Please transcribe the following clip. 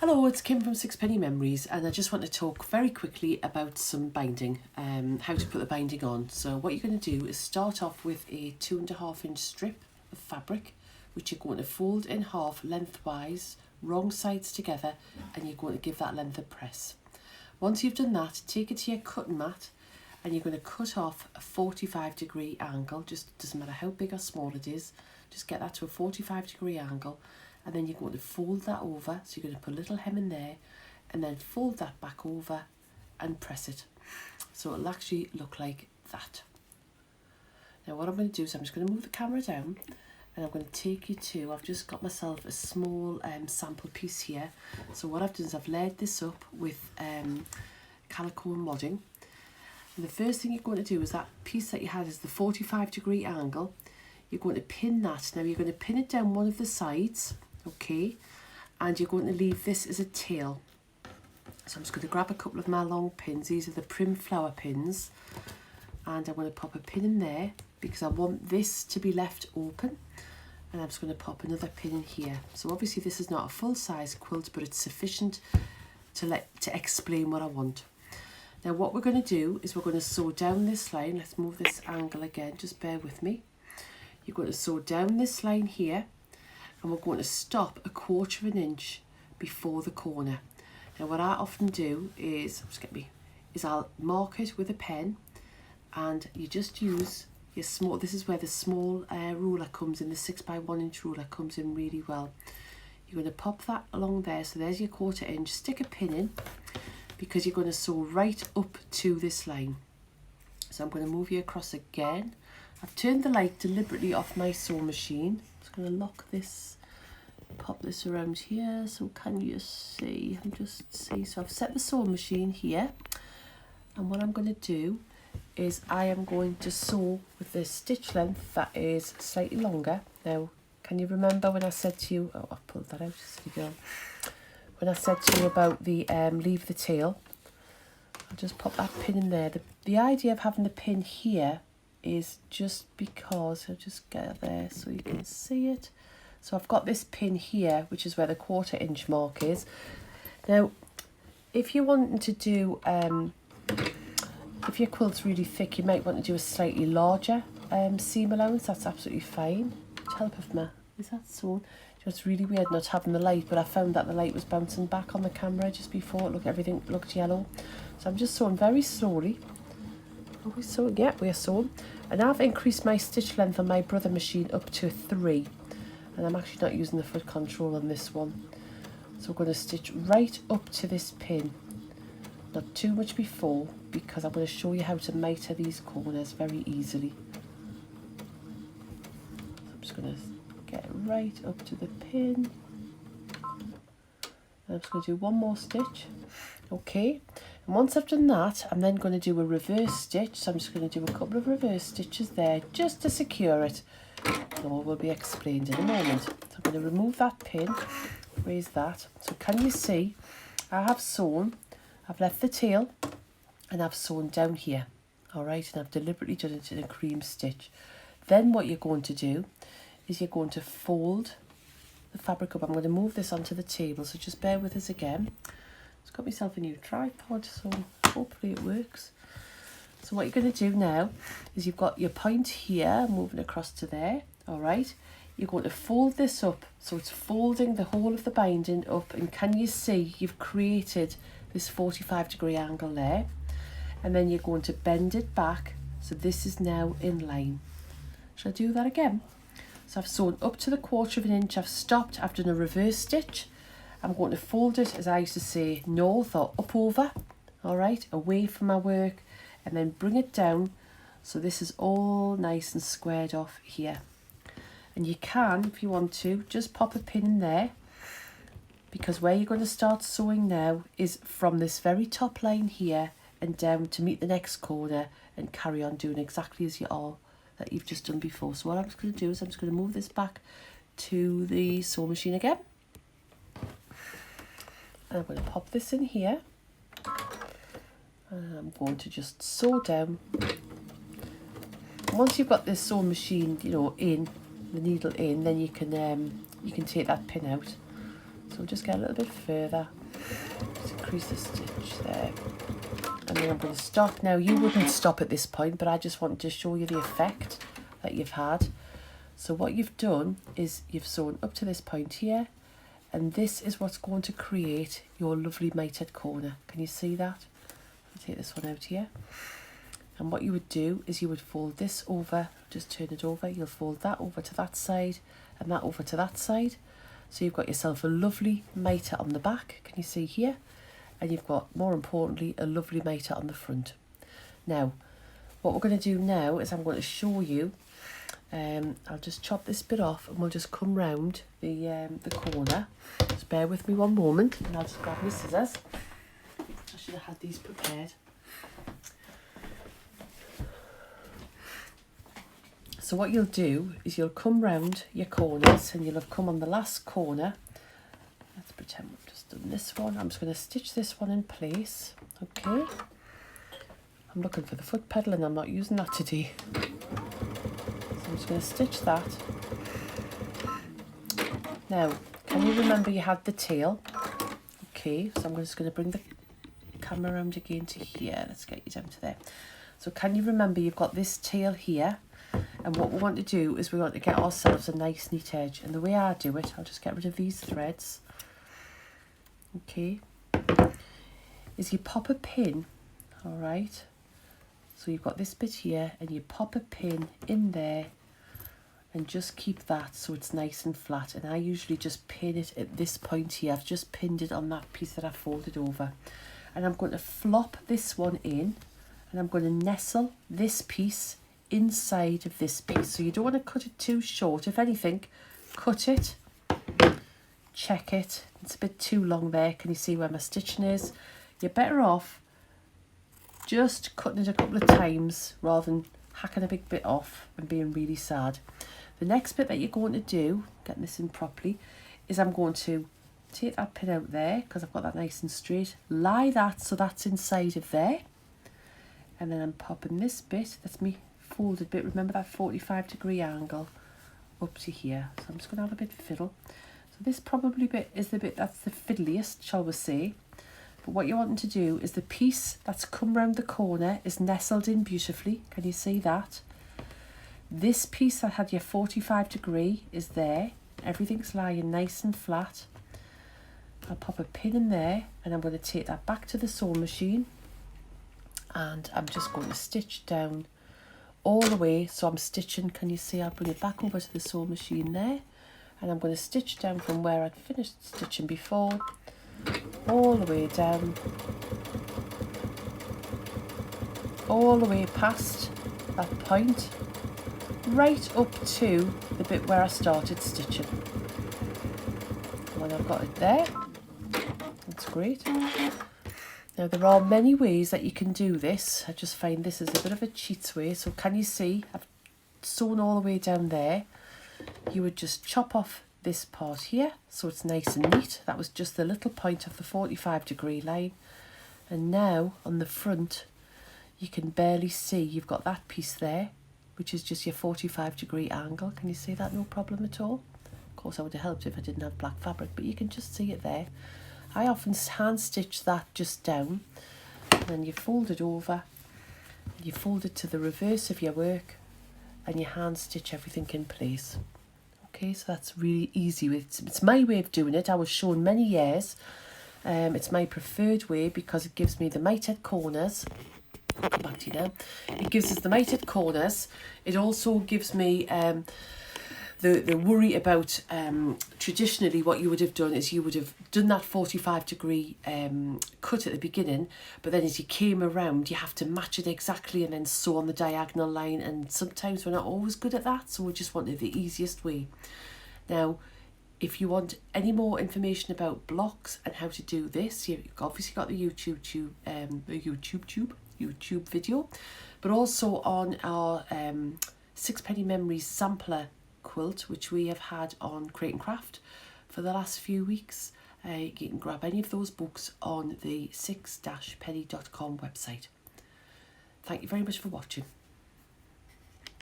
Hello, it's Kim from Sixpenny Memories, and I just want to talk very quickly about some binding, how to put the binding on. So what you're going to do is start off with a 2.5 inch strip of fabric, which you're going to fold in half lengthwise, wrong sides together, and you're going to give that length a press. Once you've done that, take it to your cutting mat, and you're going to cut off a 45-degree angle. Just doesn't matter how big or small it is, just get that to a 45-degree angle. And then you're going to fold that over, so you're going to put a little hem in there, and then fold that back over and press it. So it'll actually look like that. Now what I'm going to do is I'm just going to move the camera down, and I'm going to take you to, I've just got myself a small sample piece here. So what I've done is I've layered this up with calico and wadding. And the first thing you're going to do is that piece that you had is the 45-degree angle. You're going to pin that. Now you're going to pin it down one of the sides. Okay, and you're going to leave this as a tail. So I'm just going to grab a couple of my long pins. These are the prim flower pins, and I'm going to pop a pin in there because I want this to be left open, and I'm just going to pop another pin in here. So obviously this is not a full-size quilt, but it's sufficient to explain what I want. Now what we're going to do is we're going to sew down this line. Let's move this angle again, just bear with me. You're going to sew down this line here, and we're going to stop a 1/4 inch before the corner. Now what I often do is, I'll mark it with a pen, and you just use your small, this is where the small ruler comes in, the 6x1 inch ruler comes in really well. You're going to pop that along there, so there's your 1/4 inch, stick a pin in, because you're going to sew right up to this line. So I'm going to move you across again. I've turned the light deliberately off my sewing machine. I'm just going to lock this, pop this around here, so can you see? So I've set the sewing machine here, and what I'm going to do is I am going to sew with this stitch length that is slightly longer. Now, can you remember when I said to you, oh, I pulled that out, when I said to you about the leave the tail? I'll just pop that pin in there. The idea of having the pin here is just because, I'll just get it there so you can see it. So I've got this pin here, which is where the 1/4 inch mark is. Now, if you're wanting to do, if your quilt's really thick, you might want to do a slightly larger seam allowance. That's absolutely fine. Help of me. Is that sewn? It's really weird not having the light, but I found that the light was bouncing back on the camera just before. Look, everything looked yellow. So I'm just sewing very slowly. Are we sewing? Yeah, we are sewing. And I've increased my stitch length on my Brother machine up to 3. And I'm actually not using the foot control on this one. So we're going to stitch right up to this pin. Not too much before, because I'm going to show you how to miter these corners very easily. So I'm just going to get right up to the pin. And I'm just going to do one more stitch. Okay, and once I've done that, I'm then going to do a reverse stitch. So I'm just going to do a couple of reverse stitches there just to secure it. And all will be explained in a moment. So I'm going to remove that pin, raise that. So can you see, I have sewn, I've left the tail, and I've sewn down here. All right, and I've deliberately done it in a cream stitch. Then what you're going to do is you're going to fold the fabric up. I'm going to move this onto the table, so just bear with us again. I've got myself a new tripod, so hopefully it works. So what you're going to do now is you've got your point here, moving across to there, all right? You're going to fold this up, so it's folding the whole of the binding up, and can you see you've created this 45-degree angle there? And then you're going to bend it back, so this is now in line. Shall I do that again? So I've sewn up to the 1/4 inch, I've stopped, I've done a reverse stitch. I'm going to fold it, as I used to say, north or up over, all right, away from my work, and then bring it down so this is all nice and squared off here. And you can, if you want to, just pop a pin in there, because where you're going to start sewing now is from this very top line here and down to meet the next corner, and carry on doing exactly as you are that you've just done before. So what I'm just going to do is I'm just going to move this back to the sewing machine again. And I'm going to pop this in here. And I'm going to just sew down. And once you've got this sewing machine, you know, in, the needle in, then you can take that pin out. So we'll just get a little bit further. Just increase the stitch there. And then I'm going to stop. Now you wouldn't stop at this point, but I just wanted to show you the effect that you've had. So what you've done is you've sewn up to this point here, and this is what's going to create your lovely mitered corner. Can you see that? I'll take this one out here. And what you would do is you would fold this over, just turn it over, you'll fold that over to that side and that over to that side. So you've got yourself a lovely mitre on the back, can you see here? And you've got, more importantly, a lovely mitre on the front. Now, what we're going to do now is I'm going to show you, I'll just chop this bit off and we'll just come round the corner. Just bear with me one moment and I'll just grab my scissors. I should have had these prepared. So what you'll do is you'll come round your corners and you'll have come on the last corner. Let's pretend we've just done this one. I'm just going to stitch this one in place. Okay. I'm looking for the foot pedal and I'm not using that today. So I'm just going to stitch that. Now, can you remember you had the tail? Okay, so I'm just going to bring the camera around again to here. Let's get you down to there. So can you remember you've got this tail here? And what we want to do is we want to get ourselves a nice neat edge. And the way I do it, I'll just get rid of these threads. Okay. Is you pop a pin, all right? So you've got this bit here and you pop a pin in there and just keep that so it's nice and flat. And I usually just pin it at this point here. I've just pinned it on that piece that I folded over. And I'm going to flop this one in and I'm going to nestle this piece inside of this piece. So you don't want to cut it too short. If anything, cut it, check it. It's a bit too long there. Can you see where my stitching is? You're better off just cutting it a couple of times rather than hacking a big bit off and being really sad. The next bit that you're going to do, getting this in properly, is I'm going to take that pin out there because I've got that nice and straight, lie that so that's inside of there, and then I'm popping this bit, that's me folded bit, remember that 45-degree angle up to here. So I'm just going to have a bit of fiddle. So this probably bit is the bit that's the fiddliest, shall we say. But what you're wanting to do is the piece that's come round the corner is nestled in beautifully. Can you see that? This piece that had your 45-degree is there. Everything's lying nice and flat. I'll pop a pin in there and I'm going to take that back to the sewing machine. And I'm just going to stitch down all the way. So I'm stitching, can you see, I'll bring it back over to the sewing machine there. And I'm going to stitch down from where I'd finished stitching before, all the way down, all the way past that point, right up to the bit where I started stitching. When I've got it there, that's great. Now there are many ways that you can do this. I just find this is a bit of a cheats way. So can you see, I've sewn all the way down there. You would just chop off this part here so it's nice and neat. That was just the little point of the 45-degree line. And now on the front you can barely see, you've got that piece there which is just your 45-degree angle. Can you see that? No problem at all. Of course I would have helped if I didn't have black fabric, but you can just see it there. I often hand stitch that just down and then you fold it over, you fold it to the reverse of your work and you hand stitch everything in place. Okay, so that's really easy. It's my way of doing it. I was shown many years. It's my preferred way because it gives me the mitered corners. I'll come back to you now. It gives us the mitered corners. It also gives me the worry about traditionally what you would have done is you would have done that 45-degree cut at the beginning, but then as you came around you have to match it exactly and then sew on the diagonal line, and sometimes we're not always good at that, so we just wanted the easiest way. Now if you want any more information about blocks and how to do this, you've obviously got the YouTube video, but also on our 6 Memories sampler quilt, which we have had on Crate and Craft for the last few weeks. You can grab any of those books on the 6-penny.com website. Thank you very much for watching.